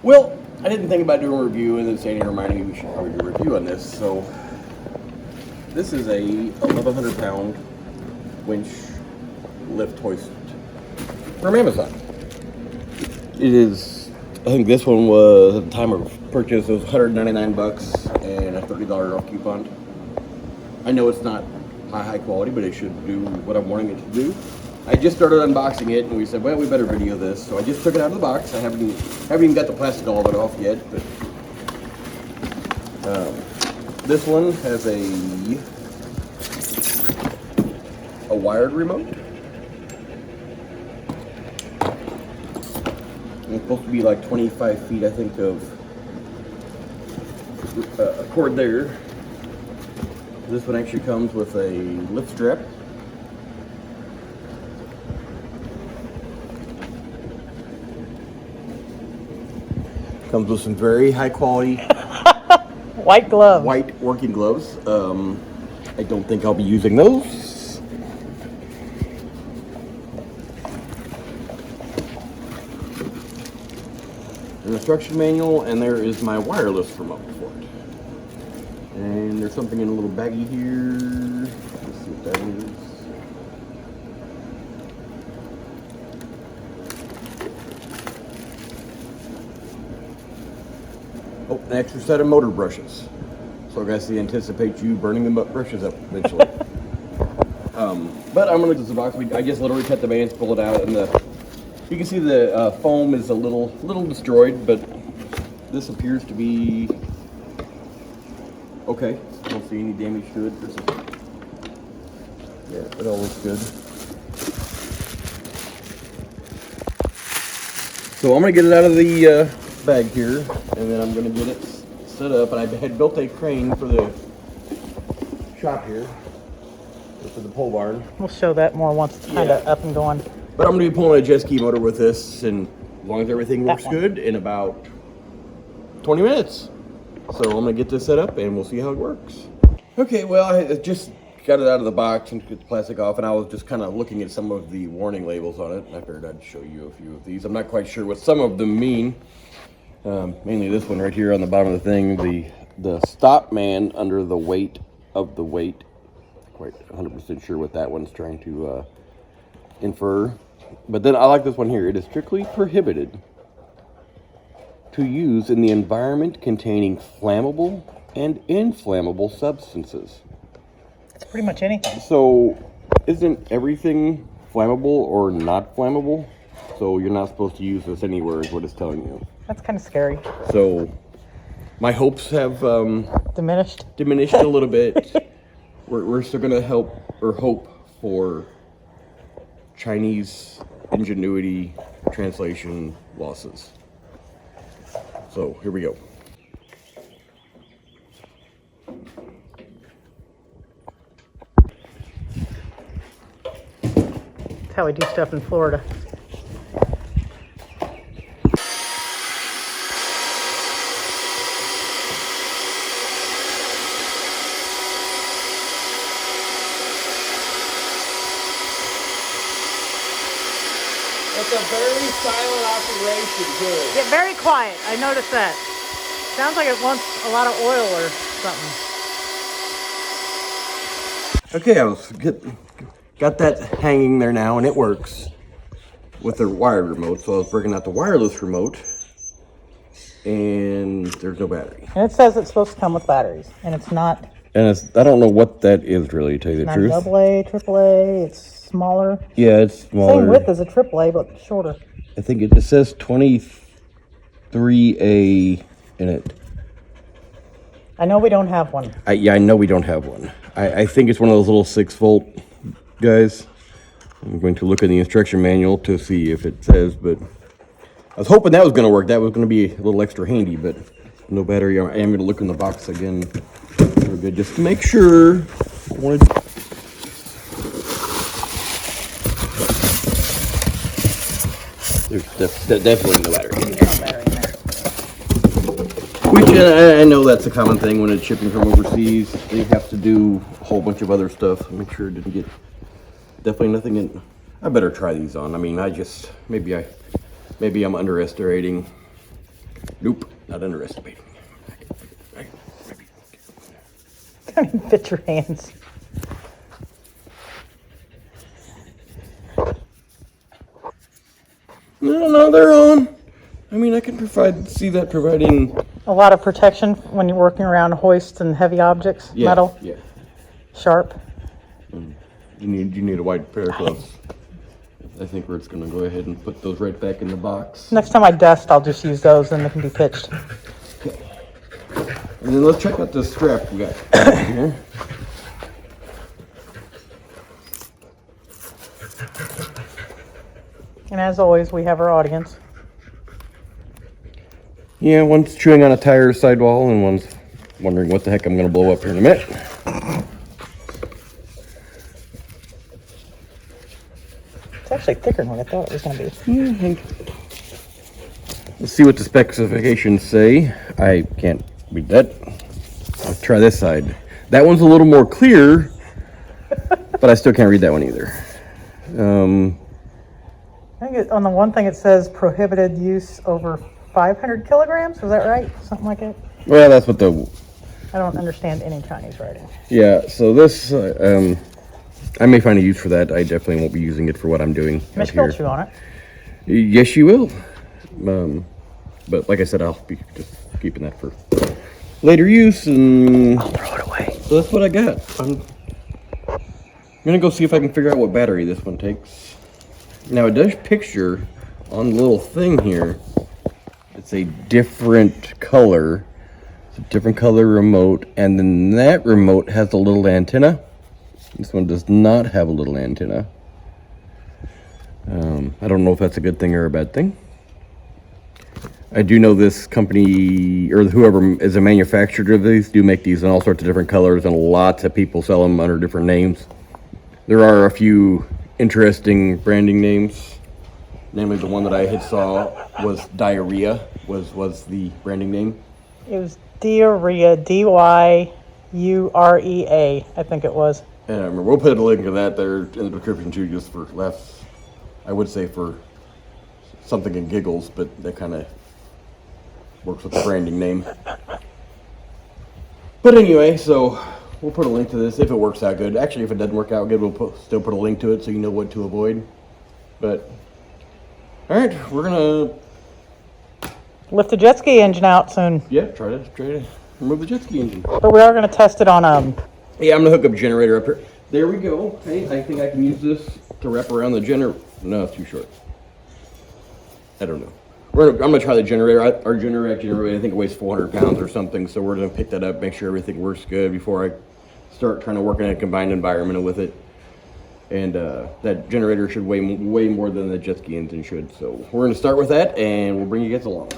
Well, I didn't think about doing a review, and then Sandy reminded me we should probably do a review on this. So this is a 1,100-pound winch lift hoist from Amazon. It is, I think this one was, at the time of purchase, it was $199 and a $30 off coupon. I know it's not high quality, but it should do what I'm wanting it to do. I just started unboxing it, and we said, well, we better video this. So I just took it out of the box. I haven't even got the plastic all of it off yet, but this one has a wired remote. And it's supposed to be like 25 feet, I think, of a cord there. This one actually comes with a lift strap. Comes with some very high quality white gloves. White working gloves. I don't think I'll be using those. An instruction manual, and there is my wireless remote for it. And there's something in a little baggie here. Let's see what that is. Oh, an extra set of motor brushes. So I guess they anticipate you burning the brushes up eventually. But I'm gonna use the box. I just literally cut the bands, pull it out, and you can see the foam is a little destroyed, but this appears to be okay. I don't see any damage to it. Yeah, it all looks good. So I'm gonna get it out of the bag here, and then I'm gonna get it set up. And I had built a crane for the shop here, for the pole barn. We'll show that more once it's kind of up and going. But I'm gonna be pulling a jet ski motor with this, and as long as everything works good, in about 20 minutes. So I'm gonna get this set up, and we'll see how it works. Okay, well, I just got it out of the box and get the plastic off, and I was just kind of looking at some of the warning labels on it. I figured I'd show you a few of these. I'm not quite sure what some of them mean. Mainly this one right here on the bottom of the thing, the stop man under the weight of the weight. Not quite 100% sure what that one's trying to infer. But then I like this one here. It is strictly prohibited to use in the environment containing flammable and inflammable substances. It's pretty much anything. So isn't everything flammable or not flammable? So you're not supposed to use this anywhere is what it's telling you. That's kind of scary. So my hopes have diminished a little bit. We're still gonna hope for Chinese ingenuity translation losses. So here we go. That's how we do stuff in Florida. It's a very silent operation, too. Get very quiet. I noticed that. Sounds like it wants a lot of oil or something. Okay, got that hanging there now, and it works with the wired remote. So I was bringing out the wireless remote, and there's no battery. And it says it's supposed to come with batteries, and it's not. And I don't know what that is really, to tell you the truth. It's not AA, AAA. It's smaller. Yeah, it's smaller. Same width as a AAA, but shorter. I think it says 23A in it. I know we don't have one. Yeah, I know we don't have one. I think it's one of those little 6-volt guys. I'm going to look in the instruction manual to see if it says, but I was hoping that was going to work. That was going to be a little extra handy, but no battery. I am going to look in the box again. We're good, just to make sure. There's definitely no battery in there. Which I know that's a common thing when it's shipping from overseas. They have to do a whole bunch of other stuff. Make sure it didn't get definitely nothing in. I better try these on. I mean, maybe I'm underestimating Nope, not underestimating. Don't even fit your hands. No, they're on. I mean, I can see that providing A lot of protection when you're working around hoist and heavy objects, metal, Yeah. sharp. You need a wide pair of gloves. I think we're just gonna go ahead and put those right back in the box. Next time I dust, I'll just use those and they can be pitched. Okay. And then let's check out this strap we got here. And as always, we have our audience. Yeah, one's chewing on a tire sidewall and one's wondering what the heck I'm gonna blow up here in a minute. It's actually thicker than what I thought it was going to be. Let's see what the specifications say. I can't read that. Let's try this side. That one's a little more clear, but I still can't read that one either. I think on the one thing it says prohibited use over 500 kilograms. Is that right? Something like it? Well, that's what the... I don't understand any Chinese writing. Yeah, so this, I may find a use for that. I definitely won't be using it for what I'm doing out Mitch will here. chew on it. Yes, you will. But like I said, I'll be just keeping that for later use, and I'll throw it away. so that's what I got. I'm gonna go see if I can figure out what battery this one takes. Now it does picture on the little thing here. It's a different color. It's a different color remote, and then that remote has a little antenna. This one does not have a little antenna. I don't know if that's a good thing or a bad thing. I do know this company, or whoever is a manufacturer of these, do make these in all sorts of different colors, and lots of people sell them under different names. There are a few interesting branding names. Namely, the one that I had saw was Dyarea, was the branding name. It was Dyarea, D-Y-U-R-E-A, I think it was. And I remember, we'll put a link to that there in the description too, just for laughs. I would say for something in giggles, but that kind of works with the branding name. But anyway, so we'll put a link to this if it works out good. Actually, if it doesn't work out good, we'll still put a link to it so you know what to avoid. But, all right, we're gonna Lift the jet ski engine out soon. try to remove the jet ski engine. But we are going to test it on Yeah, I'm gonna hook up a generator up here. There we go. Hey, I think I can use this to wrap around the generator. No, it's too short. I don't know. I'm gonna try the generator. Our generator, I think it weighs 400 pounds or something. So we're gonna pick that up, make sure everything works good before I start trying to work in a combined environment with it. And that generator should weigh way more than the jet ski engine should. So we're gonna start with that, and we'll bring you guys along.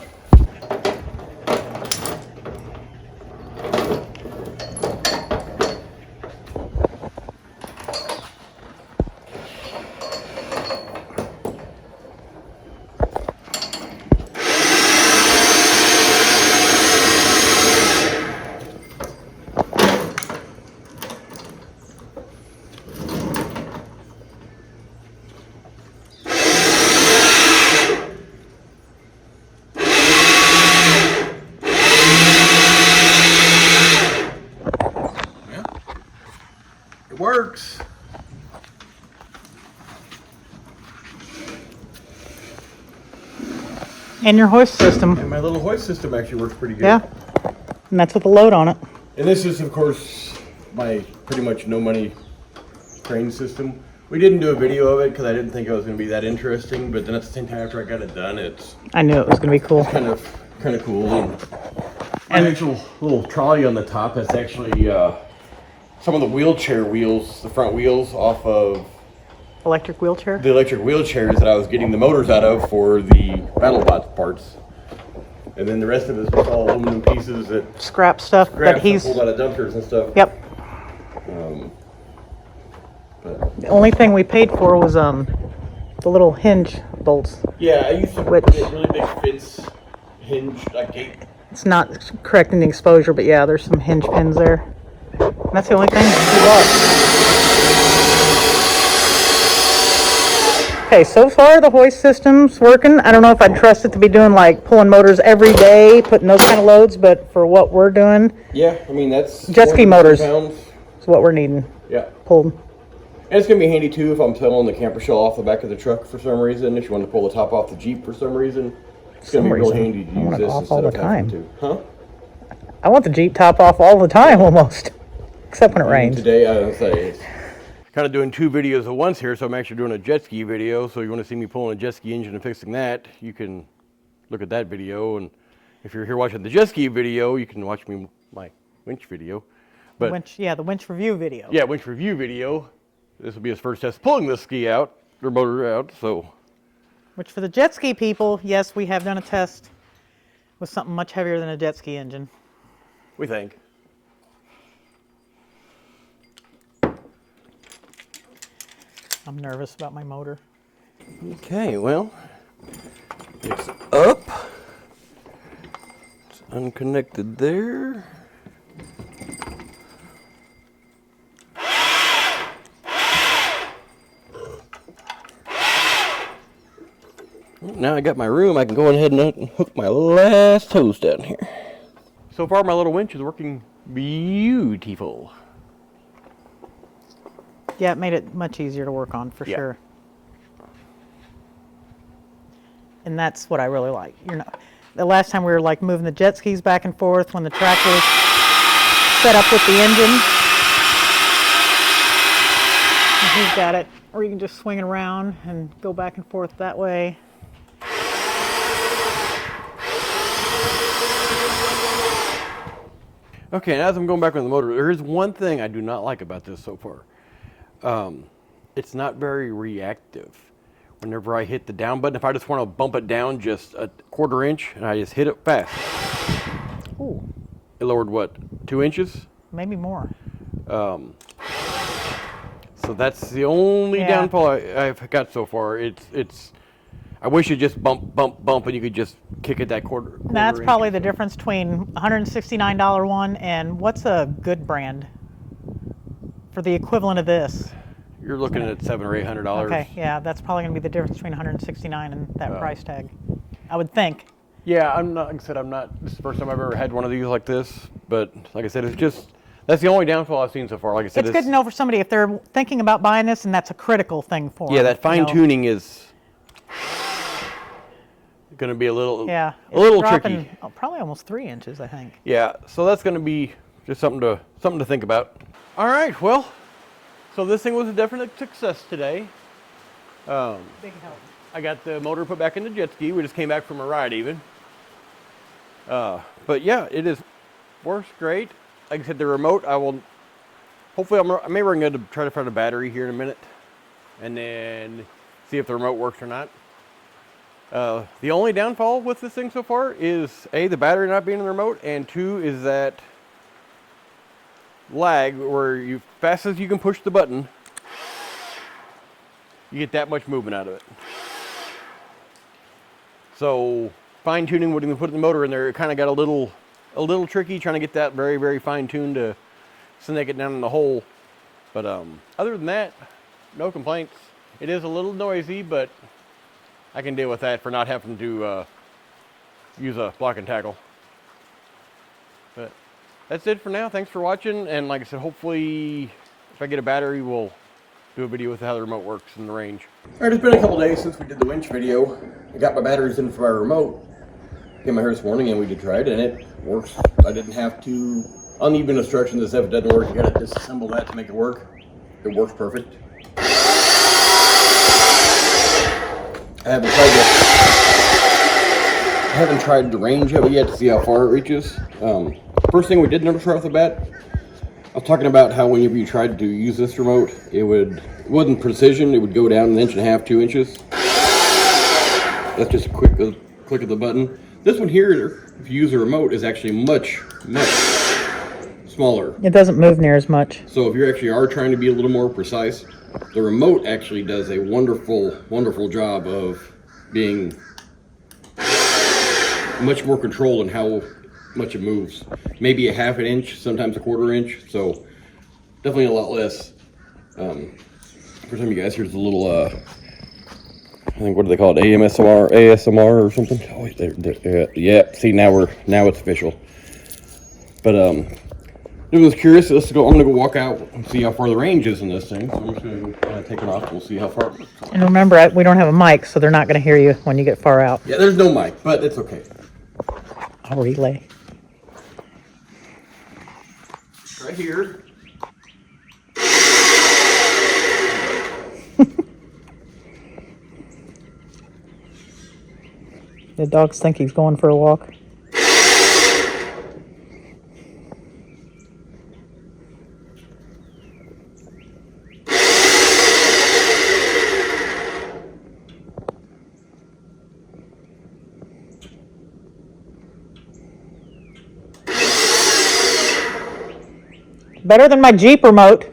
Works. and your hoist system. And my little hoist system actually works pretty good. Yeah. And that's with the load on it. And this is, of course, my pretty much no money crane system. We didn't do a video of it because I didn't think it was going to be that interesting. But then at the same time, after I got it done, it's I knew it was going to be cool. kind of cool. And an actual little trolley on the top. That's actually some of the wheelchair wheels, the front wheels off of Electric wheelchair? the electric wheelchairs that I was getting the motors out of for the BattleBots parts. And then the rest of it is just all aluminum pieces that Scrap stuff that he's... pulled out of dumpsters and stuff. Yep. But The only thing we paid for was the little hinge bolts. yeah, I used to Which- get really big fence hinge like gate. It's not correcting the exposure, but yeah, there's some hinge pins there. And that's the only thing we bought. Okay, so far the hoist system's working. I don't know if I'd trust it to be doing like pulling motors every day, putting those kind of loads, but for what we're doing, Yeah, I mean that's jet ski motors pounds. is what we're needing. Yeah. Pulled. And it's gonna be handy too if I'm towing the camper shell off the back of the truck for some reason. If you want to pull the top off the Jeep for some reason, it's gonna be real handy to use this instead of having to. Huh? I want the Jeep top off all the time almost, except when it rains. Today, I would say, kind of doing two videos at once here, so I'm actually doing a jet ski video. So you want to see me pulling a jet ski engine and fixing that, you can look at that video. And if you're here watching the jet ski video, you can watch my winch video. But the winch review video. Yeah, winch review video. This will be his first test pulling the ski out, or motor out. So, which for the jet ski people, yes, we have done a test with something much heavier than a jet ski engine. We think. I'm nervous about my motor. Okay, well, it's up. It's unconnected there. Now I got my room, I can go ahead and hook my last hose down here. So far my little winch is working beautiful. Yeah, it made it much easier to work on for sure. And that's what I really like. The last time we were like moving the jet skis back and forth when the tractor was set up with the engine. And he's got it, or you can just swing it around and go back and forth that way. Okay, now as I'm going back on the motor, there is one thing I do not like about this so far. It's not very reactive. Whenever I hit the down button, if I just want to bump it down just a 1/4 inch and I just hit it fast. Ooh. It lowered what, 2 inches? Maybe more. So that's the only downfall I've got so far. I wish you just bump, and you could just kick it that quarter That's inch. probably the difference between $169 one and what's a good brand for the equivalent of this? You're looking at $700 or $800. Okay, yeah, that's probably going to be the difference between $169 and that price tag, I would think. Yeah, I'm not. Like I said, this is the first time I've ever had one of these like this. But like I said, that's the only downfall I've seen so far. Like I said, it's good to know for somebody if they're thinking about buying this, and that's a critical thing for them. Yeah, that fine tuning is going to be a little tricky. Probably almost 3 inches, I think. Yeah, so that's going to be just something to think about. All right, well, so this thing was a definite success today. Big help. I got the motor put back in the jet ski. We just came back from a ride even. But yeah, works great. Like I said, the remote, I may run good to try to find a battery here in a minute and then see if the remote works or not. The only downfall with this thing so far is A, the battery not being in the remote, and 2 is that lag where fast as you can push the button, you get that much movement out of it. So fine tuning when you put the motor in there, it kind of got a little tricky trying to get that very, very fine tuned to snake it down in the hole. But other than that, no complaints. It is a little noisy, but I can deal with that for not having to use a block and tackle. But that's it for now. Thanks for watching. And like I said, hopefully if I get a battery, we'll do a video with how the remote works in the range. All right, it's been a couple days since we did the winch video. I got my batteries in for my remote. Came out here this morning and we did try it and it works. I didn't have to, uneven instructions and stuff, it doesn't work. You gotta disassemble that to make it work. It works perfect. I haven't tried the range of it yet to see how far it reaches. First thing we did notice right off the bat, I was talking about how whenever you tried to use this remote, it wasn't precision, it would go down 1.5 inches, 2 inches. That's just a quick click of the button. This one here, if you use the remote, is actually much, much smaller. It doesn't move near as much. So if you actually are trying to be a little more precise, the remote actually does a wonderful, wonderful job of being much more controlled in how much it moves. Maybe a 1/2 inch, sometimes a 1/4 inch. So definitely a lot less. For some of you guys, here's a little I think, what do they call it? ASMR or something? Oh, wait, yeah. See, now it's official. But it was curious. I'm gonna go walk out and see how far the range is in this thing. So I'm just gonna kind of take it off. We'll see how far. And remember, we don't have a mic, so they're not going to hear you when you get far out. Yeah, there's no mic, but it's okay. I'll relay. Right here. The dogs think he's going for a walk. Better than my Jeep remote.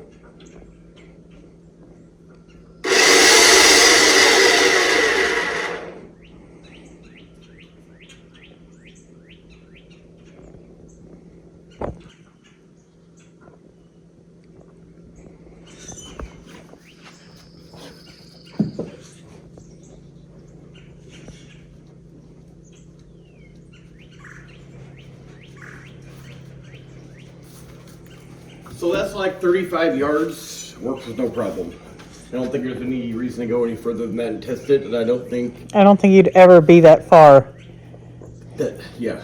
So that's like 35 yards. Works with no problem. I don't think there's any reason to go any further than that and test it. And I don't think you'd ever be that far. yeah.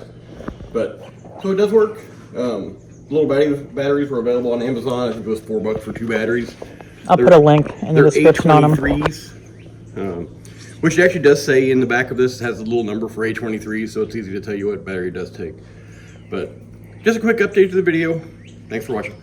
But so it does work. Little batteries were available on Amazon. I think it was $4 for 2 batteries. I'll put a link in the description on them. A23s, which it actually does say in the back of this, it has a little number for A23, so it's easy to tell you what battery it does take. But just a quick update to the video. Thanks for watching.